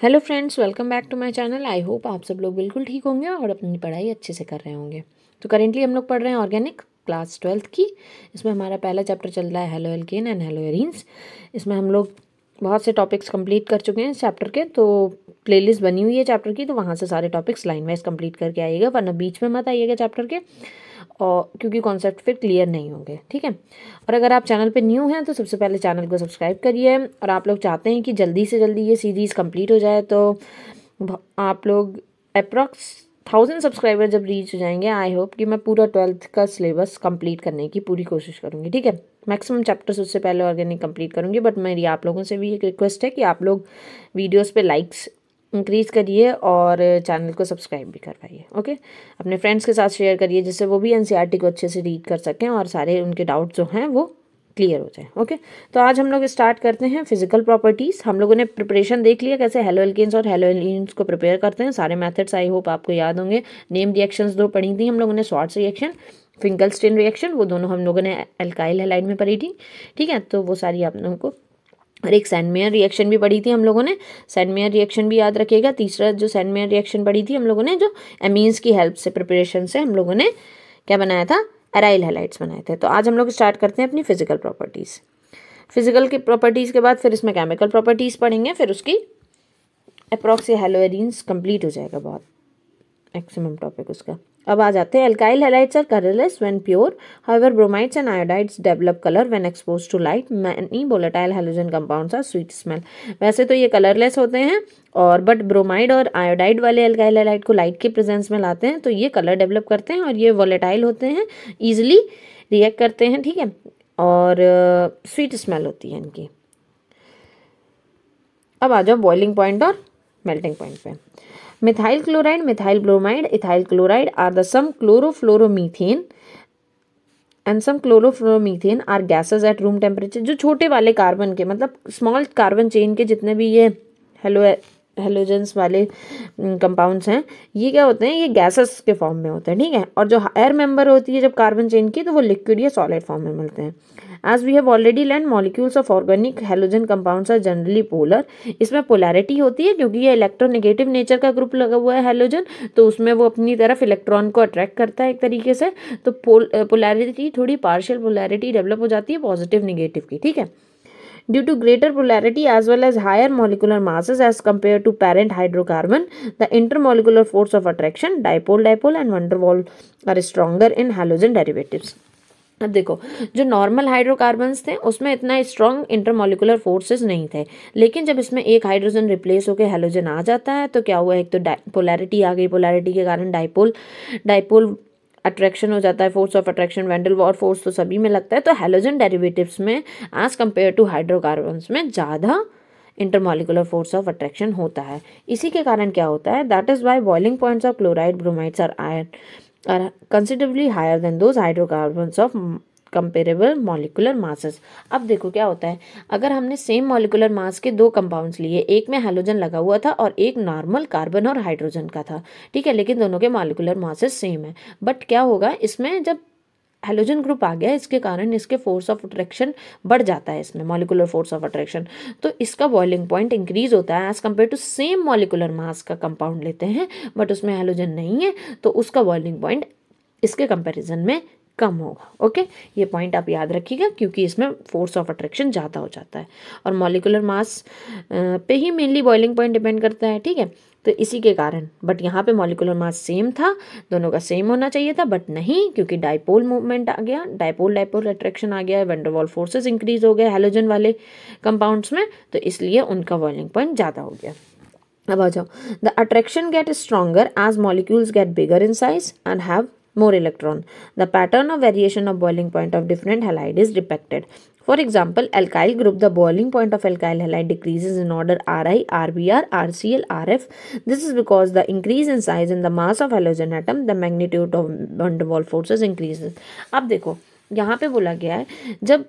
Hello friends, welcome back to my channel. I hope आप सब लोग बिल्कुल ठीक होंगे और अपनी पढ़ाई अच्छे से कर रहे होंगे। तो करेंटली हम लोग पढ़ रहे हैं ऑर्गेनिक क्लास 12th की। इसमें हमारा पहला चैप्टर चल रहा है halo alkane and hello arenes. इसमें हम लोग बहुत से टॉपिक्स कंप्लीट कर चुके हैं इस चैप्टर के, तो प्लेलिस्ट बनी हुई है चैप्टर की, तो वहाँ से सारे टॉपिक्स लाइन वाइज कंप्लीट करके आइएगा, वरना बीच में मत आइएगा चैप्टर के, और क्योंकि कॉन्सेप्ट फिर क्लियर नहीं होंगे, ठीक है। और अगर आप चैनल पे न्यू हैं तो सबसे पहले चैनल को सब्सक्राइब करिए, और आप लोग चाहते हैं कि जल्दी से जल्दी ये सीरीज़ कंप्लीट हो जाए, तो आप लोग अप्रॉक्स 1000 सब्सक्राइबर जब रीच हो जाएंगे, आई होप कि मैं पूरा 12th का सिलेबस कंप्लीट करने की पूरी कोशिश करूँगी, ठीक है। मैक्सिमम चैप्टर्स उससे पहले ऑर्गेनिक कंप्लीट करूँगी, बट मेरी आप लोगों से भी एक रिक्वेस्ट है कि आप लोग वीडियोज़ पे लाइक्स इंक्रीज़ करिए और चैनल को सब्सक्राइब भी करवाइए, ओके। अपने फ्रेंड्स के साथ शेयर करिए, जिससे वो भी एनसीईआरटी को अच्छे से रीड कर सकें और सारे उनके डाउट्स जो हैं वो क्लियर हो जाए, ओके। तो आज हम लोग स्टार्ट करते हैं फिजिकल प्रॉपर्टीज़। हम लोगों ने प्रिपरेशन देख लिया कैसे हेलो एल्केन्स और हेलो एलीन्स को प्रिपेयर करते हैं, सारे मेथड्स आई होप आपको याद होंगे। नेम रिएक्शंस 2 पढ़ी थी हम लोगों ने, शॉर्ट्स रिएक्शन, फिंकलस्टीन रिएक्शन, वो दोनों हम लोगों ने एल्काइल हैलाइड में पढ़ी थी, ठीक है। तो वो सारी आप लोगों को, और एक सैंडमेयर रिएक्शन भी पढ़ी थी हम लोगों ने, सैंडमेयर रिएक्शन भी याद रखिएगा। तीसरा जो सैंडमेयर रिएक्शन पढ़ी थी हम लोगों ने, जो एमीन्स की हेल्प से प्रिपरेशन से हम लोगों ने क्या बनाया था, एराइल हैलाइड्स बनाए थे। तो आज हम लोग स्टार्ट करते हैं अपनी फिजिकल प्रॉपर्टीज़। फिजिकल की प्रॉपर्टीज़ के बाद फिर इसमें केमिकल प्रॉपर्टीज़ पढ़ेंगे, फिर उसकी अप्रॉक्स हेलो एरीन्स कंप्लीट हो जाएगा, बहुत मैक्सिमम टॉपिक उसका। अब आ जाते हैं alkyl halides are colourless when pure, however bromides and iodides develop colour when exposed to light, many volatile halogen compounds are sweet smell. वैसे तो ये कलरलेस होते हैं, और बट ब्रोमाइड और आयोडाइड वाले एल्काइल हैलाइड को लाइट के प्रेजेंस में लाते हैं तो ये कलर डेवलप करते हैं, और ये वोलेटाइल होते हैं, ईजिली रिएक्ट करते हैं, ठीक है, और स्वीट स्मेल होती है इनकी। अब आ जाओ बॉइलिंग पॉइंट और मेल्टिंग पॉइंट पे। Methyl chloride, methyl bromide, ethyl chloride are the some chlorofluoromethane and some chlorofluoromethane are gases at room temperature. जो छोटे वाले कार्बन के, मतलब स्मॉल कार्बन चेन के जितने भी ये हेलोजेंस वाले कंपाउंड्स हैं, ये क्या होते हैं, ये गैसेस के फॉर्म में होते हैं, ठीक है। और जो हायर मेंबर होती है जब कार्बन चेन की, तो वो लिक्विड या सॉलिड फॉर्म में मिलते हैं। As we have already learn, molecules of organic halogen compounds are generally polar. इसमें पोलैरिटी होती है क्योंकि ये इलेक्ट्रोनेगेटिव नेचर का ग्रुप लगा हुआ है हेलोजन, तो उसमें वो अपनी तरफ इलेक्ट्रॉन को अट्रैक्ट करता है एक तरीके से। तो पोलैरिटी, थोड़ी पार्शियल पोलैरिटी डेवलप हो जाती है पॉजिटिव निगेटिव की, ठीक है। Due to greater polarity as well as higher molecular masses as compared to parent hydrocarbon, the intermolecular force of attraction, dipole and van der Waals are stronger in halogen derivatives. अब देखो, जो normal hydrocarbons थे उसमें इतना strong intermolecular forces नहीं थे, लेकिन जब इसमें एक हाइड्रोजन रिप्लेस होकर हेलोजन आ जाता है तो क्या हुआ, एक तो पोलैरिटी आ गई, पोलैरिटी के कारण डाइपोल अट्रैक्शन हो जाता है, force of attraction, van der Waals force तो सभी में लगता है। तो हेलोजन डेरिवेटिव्स में एज कंपेयर टू हाइड्रोकार्बन्स में ज़्यादा इंटरमोलिकुलर फोर्स ऑफ अट्रैक्शन होता है। इसी के कारण क्या होता है, that is why boiling points of chloride bromides are considerably higher than those hydrocarbons of comparable molecular masses. अब देखो क्या होता है, अगर हमने सेम मॉलिकुलर मास के 2 कंपाउंड्स लिए, एक में हेलोजन लगा हुआ था और एक नॉर्मल कार्बन और हाइड्रोजन का था, ठीक है, लेकिन दोनों के मॉलिकुलर मासेस सेम है, बट क्या होगा, इसमें जब हेलोजन ग्रुप आ गया, इसके कारण इसके फोर्स ऑफ अट्रैक्शन बढ़ जाता है, इसमें मॉलिकुलर फोर्स ऑफ अट्रैक्शन, तो इसका बॉइलिंग पॉइंट इंक्रीज होता है as compare to same molecular mass का कंपाउंड लेते हैं बट उसमें हेलोजन नहीं है, तो उसका बॉइलिंग पॉइंट इसके कंपेरिजन में कम होगा, ओके। ये पॉइंट आप याद रखिएगा क्योंकि इसमें फोर्स ऑफ अट्रैक्शन ज़्यादा हो जाता है, और मॉलिकुलर मास पे ही मेनली बॉइलिंग पॉइंट डिपेंड करता है, ठीक है। तो इसी के कारण, बट यहाँ पे मॉलिकुलर मास सेम था, दोनों का सेम होना चाहिए था, बट नहीं, क्योंकि डाइपोल मूवमेंट आ गया, डाइपोल अट्रैक्शन आ गया, van der Waals forces increase हो गए हेलोजन वाले कंपाउंड्स में, तो इसलिए उनका बॉइलिंग पॉइंट ज़्यादा हो गया। अब आ जाओ, the attraction get stronger as molecules get bigger in size and have more electron. The pattern of variation of boiling point of different halide is depicted. For example, alkyl group, the boiling point of alkyl halide decreases in order Ri, Rbr, Rcl, Rf. This is because the increase in size in the mass of halogen atom, the magnitude of van der Waals forces increases. अब देखो, यहाँ पे बोला गया है, जब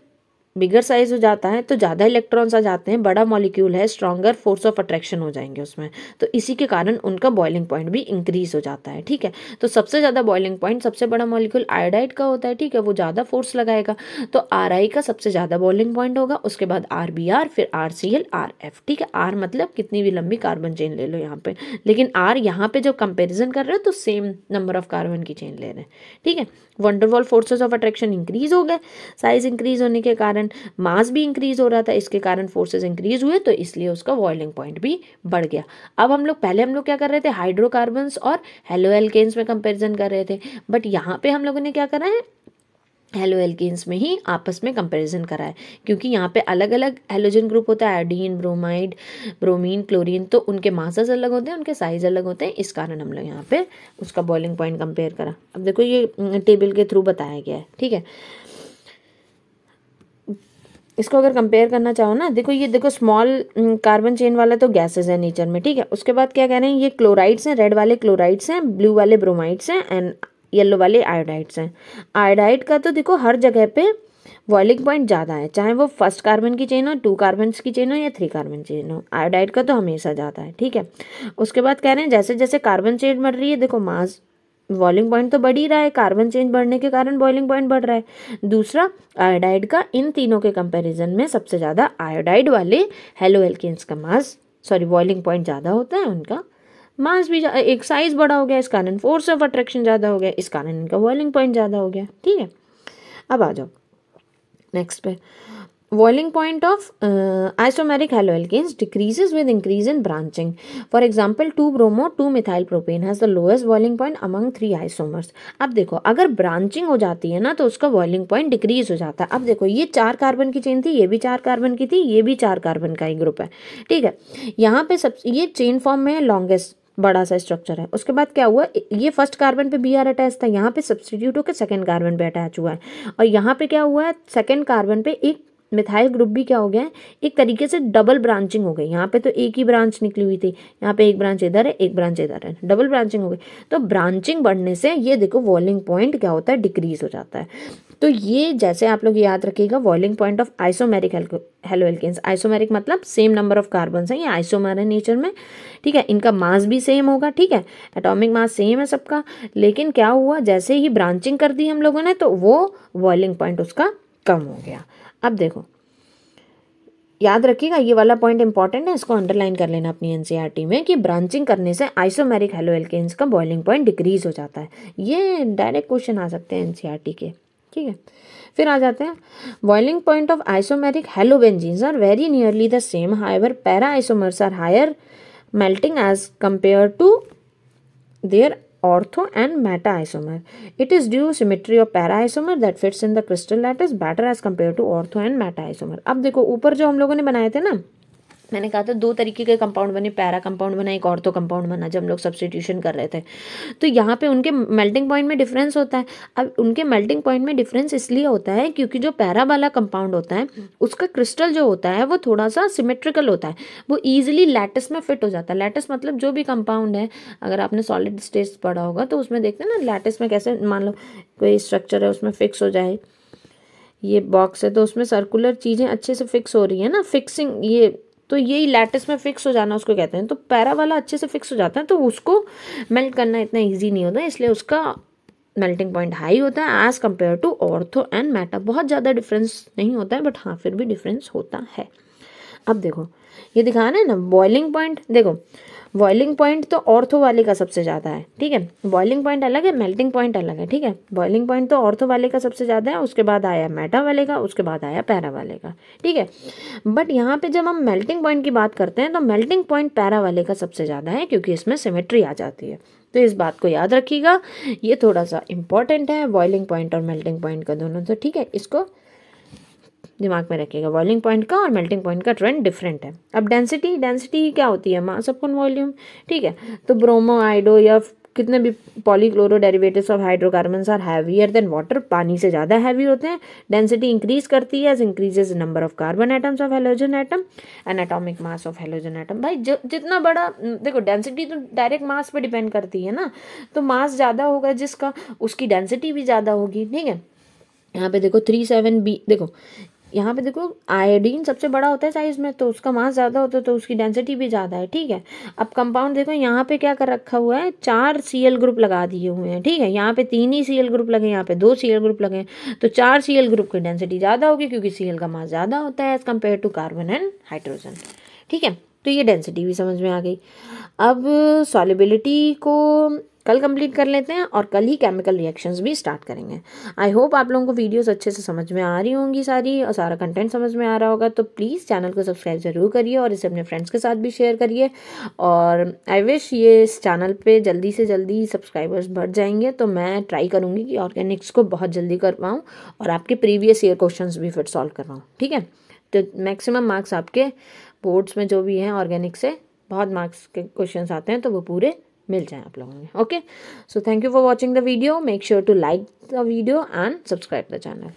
bigger size हो जाता है तो ज़्यादा इलेक्ट्रॉन्स आ जाते हैं, बड़ा मॉलिक्यूल है, स्ट्रॉन्गर फोर्स ऑफ अट्रैक्शन हो जाएंगे उसमें, तो इसी के कारण उनका बॉइलिंग पॉइंट भी इंक्रीज हो जाता है। ठीक है, तो सबसे ज़्यादा बॉइलिंग पॉइंट सबसे बड़ा मॉलिक्यूल आयोडाइड का होता है। ठीक है, वो ज़्यादा फोर्स लगाएगा, तो आर का सबसे ज़्यादा बॉइलिंग पॉइंट होगा, उसके बाद RBr, फिर RCl, RF। ठीक है, R मतलब कितनी भी लंबी कार्बन चेन ले लो यहाँ पे, लेकिन R यहाँ पे जब कंपेरिजन कर रहे हो तो सेम नंबर ऑफ कार्बन की चेन ले रहे हैं। ठीक है, van der Waals forces of attraction increase हो गए, साइज इंक्रीज होने के कारण मास भी इंक्रीज हो रहा था, इसके कारण फोर्सेस इंक्रीज हुए, तो इसलिए उसका बॉइलिंग पॉइंट भी बढ़ गया। अब हम लोग क्या कर रहे थे, हाइड्रोकार्बन्स और हेलोएल्केन्स में कंपैरिजन कर रहे थे, बट यहाँ पे हम लोगों ने क्या करा है, हेलोएल्केन्स में ही आपस में कंपैरिजन करा है, क्योंकि यहाँ पे अलग अलग हेलोजन ग्रुप होता है, आयोडीन, ब्रोमाइड, ब्रोमीन, क्लोरीन, तो उनके मासेस अलग होते हैं, उनके साइज अलग होते हैं, इस कारण हम लोग यहाँ पे उसका बॉइलिंग पॉइंट कंपेयर करा। अब देखो ये टेबल के थ्रू बताया गया है। ठीक है, इसको अगर कंपेयर करना चाहो ना, देखो ये देखो स्मॉल कार्बन चेन वाला तो गैसेस है नेचर में। ठीक है, उसके बाद क्या कह रहे हैं, ये क्लोराइड्स हैं, रेड वाले क्लोराइड्स हैं, ब्लू वाले ब्रोमाइड्स हैं एंड येलो वाले आयोडाइड्स हैं। आयोडाइड का तो देखो हर जगह पे बॉइलिंग पॉइंट ज़्यादा है, चाहे वो फर्स्ट कार्बन की चेन हो, 2 कार्बन की चेन हो या 3 कार्बन चेन हो, आयोडाइड का तो हमेशा ज़्यादा है। ठीक है, उसके बाद कह रहे हैं जैसे जैसे कार्बन चेन बढ़ रही है, देखो मास बॉइलिंग पॉइंट तो बढ़ ही रहा है, कार्बन चेन बढ़ने के कारण बॉइलिंग पॉइंट बढ़ रहा है। दूसरा, आयोडाइड का इन तीनों के कंपैरिजन में सबसे ज़्यादा आयोडाइड वाले हेलोएल्केन्स का बॉइलिंग पॉइंट ज़्यादा होता है, उनका मास भी एक साइज बड़ा हो गया, इस कारण फोर्स ऑफ अट्रैक्शन ज़्यादा हो गया, इस कारण इनका बॉइलिंग पॉइंट ज़्यादा हो गया। ठीक है, अब आ जाओ नेक्स्ट पे, boiling point of isomeric haloalkanes decreases with increase in branching. For example, 2-bromo 2-methylpropane has the lowest boiling point among 3 isomers. अब देखो अगर ब्रांचिंग हो जाती है ना तो उसका बॉइलिंग पॉइंट डिक्रीज हो जाता है। अब देखो ये 4 कार्बन की चेन थी, ये भी 4 कार्बन की थी, ये भी 4 कार्बन का ही ग्रुप है। ठीक है, यहाँ पे सब ये चेन फॉर्म में लॉन्गेस्ट बड़ा सा स्ट्रक्चर है। उसके बाद क्या हुआ, ये फर्स्ट कार्बन पे Br अटैच था, यहाँ पे सब्सटीट्यूट होकर सेकंड कार्बन पे अटैच हुआ है, और यहाँ पे क्या हुआ है, सेकंड कार्बन पे एक मिथाइल ग्रुप भी क्या हो गया है, एक तरीके से डबल ब्रांचिंग हो गई। यहाँ पे तो एक ही ब्रांच निकली हुई थी, यहाँ पे एक ब्रांच इधर है, एक ब्रांच इधर है, डबल ब्रांचिंग हो गई। तो ब्रांचिंग बढ़ने से ये देखो बॉइलिंग पॉइंट क्या होता है, डिक्रीज हो जाता है। तो ये जैसे आप लोग याद रखिएगा, boiling point of isomeric haloalkanes, isomeric मतलब सेम नंबर ऑफ कार्बन है, ये आइसोमर है नेचर में। ठीक है, इनका मास भी सेम होगा। ठीक है, एटॉमिक मास सेम है सबका, लेकिन क्या हुआ, जैसे ही ब्रांचिंग कर दी हम लोगों ने तो वो बॉइलिंग पॉइंट उसका कम हो गया। अब देखो याद रखिएगा, ये वाला पॉइंट इंपॉर्टेंट है, इसको अंडरलाइन कर लेना अपनी एनसीईआरटी में कि ब्रांचिंग करने से आइसोमेरिक हेलोएल्केन्स का बॉइलिंग पॉइंट डिक्रीज हो जाता है। ये डायरेक्ट क्वेश्चन आ सकते हैं एनसीईआरटी के। ठीक है, फिर आ जाते हैं, boiling point of isomeric halobenzenes are very nearly the same, however para isomers are higher melting as compared to their ortho and meta isomer. It is due symmetry of para isomer that fits in the crystal lattice better as compared to ortho and meta isomer. अब देखो ऊपर जो हम लोगों ने बनाए थे ना, मैंने कहा था 2 तरीके के कंपाउंड बने, पैरा कंपाउंड बना, एक ऑर्थो कंपाउंड बना, जब हम लोग सब्स्टिट्यूशन कर रहे थे। तो यहाँ पे उनके मेल्टिंग पॉइंट में डिफरेंस होता है। अब उनके मेल्टिंग पॉइंट में डिफरेंस इसलिए होता है क्योंकि जो पैरा वाला कंपाउंड होता है उसका क्रिस्टल जो होता है वो थोड़ा सा सिमेट्रिकल होता है, वो ईजिली लैटिस में फिट हो जाता है। लैटिस मतलब जो भी कंपाउंड है, अगर आपने सॉलिड स्टेट पढ़ा होगा तो उसमें देखते हैं ना लैटिस में कैसे, मान लो कोई स्ट्रक्चर है उसमें फिक्स हो जाए, ये बॉक्स है तो उसमें सर्कुलर चीज़ें अच्छे से फिक्स हो रही है ना, फिक्सिंग, ये तो यही लैटिस में फिक्स हो जाना उसको कहते हैं। तो पैरा वाला अच्छे से फिक्स हो जाता है तो उसको मेल्ट करना इतना इजी नहीं होता, इसलिए उसका मेल्टिंग पॉइंट हाई होता है as compare to ortho and meta. बहुत ज़्यादा डिफरेंस नहीं होता है, बट हाँ फिर भी डिफरेंस होता है। अब देखो ये दिखाना है ना बॉइलिंग पॉइंट, देखो बॉइलिंग पॉइंट तो ऑर्थो वाले का सबसे ज़्यादा है। ठीक है, बॉइलिंग पॉइंट अलग है, मेल्टिंग पॉइंट अलग है। ठीक है, बॉइलिंग पॉइंट तो ऑर्थो वाले का सबसे ज़्यादा है, उसके बाद आया मैटा वाले का, उसके बाद आया पैरा वाले का। ठीक है, बट यहाँ पे जब हम मेल्टिंग पॉइंट की बात करते हैं तो मेल्टिंग पॉइंट पैरा वाले का सबसे ज़्यादा है, क्योंकि इसमें सिमेट्री आ जाती है। तो इस बात को याद रखिएगा, ये थोड़ा सा इंपॉर्टेंट है, बॉइलिंग पॉइंट और मेल्टिंग पॉइंट का दोनों। तो ठीक है, इसको दिमाग में रखिएगा, बॉइलिंग पॉइंट का और मेल्टिंग पॉइंट का ट्रेंड डिफरेंट है। अब डेंसिटी क्या होती है, मास अपॉन वॉल्यूम। ठीक है, तो ब्रोमो, आयोडो या कितने भी polychloro derivatives of hydrocarbons are heavier than water, पानी से ज़्यादा हैवी होते हैं। डेंसिटी इंक्रीज करती है as increases number of carbon atoms of halogen atom and atomic mass of halogen atom. भाई जितना बड़ा, देखो डेंसिटी तो डायरेक्ट मास पे डिपेंड करती है ना, तो मास ज़्यादा होगा जिसका, उसकी डेंसिटी भी ज़्यादा होगी। ठीक है, यहाँ पे देखो 37B, देखो यहाँ पे देखो आयोडीन सबसे बड़ा होता है साइज में, तो उसका मास ज़्यादा होता है तो उसकी डेंसिटी भी ज़्यादा है, ठीक है। अब कंपाउंड देखो यहाँ पे क्या कर रखा हुआ है, 4 Cl ग्रुप लगा दिए हुए हैं, ठीक है। यहाँ पे 3 ही Cl ग्रुप लगे, यहाँ पे 2 Cl ग्रुप लगे, तो 4 Cl ग्रुप की डेंसिटी ज़्यादा होगी क्योंकि Cl का मास ज़्यादा होता है as compare to carbon and hydrogen, ठीक है। तो ये डेंसिटी भी समझ में आ गई। अब सॉल्युबिलिटी को कल कंप्लीट कर लेते हैं और कल ही केमिकल रिएक्शंस भी स्टार्ट करेंगे। आई होप आप लोगों को वीडियोस अच्छे से समझ में आ रही होंगी सारी, और सारा कंटेंट समझ में आ रहा होगा। तो प्लीज़ चैनल को सब्सक्राइब ज़रूर करिए और इसे अपने फ्रेंड्स के साथ भी शेयर करिए। और आई विश ये इस चैनल पे जल्दी से जल्दी सब्सक्राइबर्स बढ़ जाएंगे, तो मैं ट्राई करूँगी कि ऑर्गेनिक्स को बहुत जल्दी कर पाऊँ और आपके प्रीवियस ईयर क्वेश्चंस भी फिर सॉल्व कर पाऊँ, ठीक है। तो मैक्सिमम मार्क्स आपके बोर्ड्स में जो भी हैं ऑर्गेनिक से बहुत मार्क्स के क्वेश्चंस आते हैं, तो वो पूरे मिल जाए आप लोगों को। Okay, so thank you for watching the video. Make sure to like the video and subscribe the channel.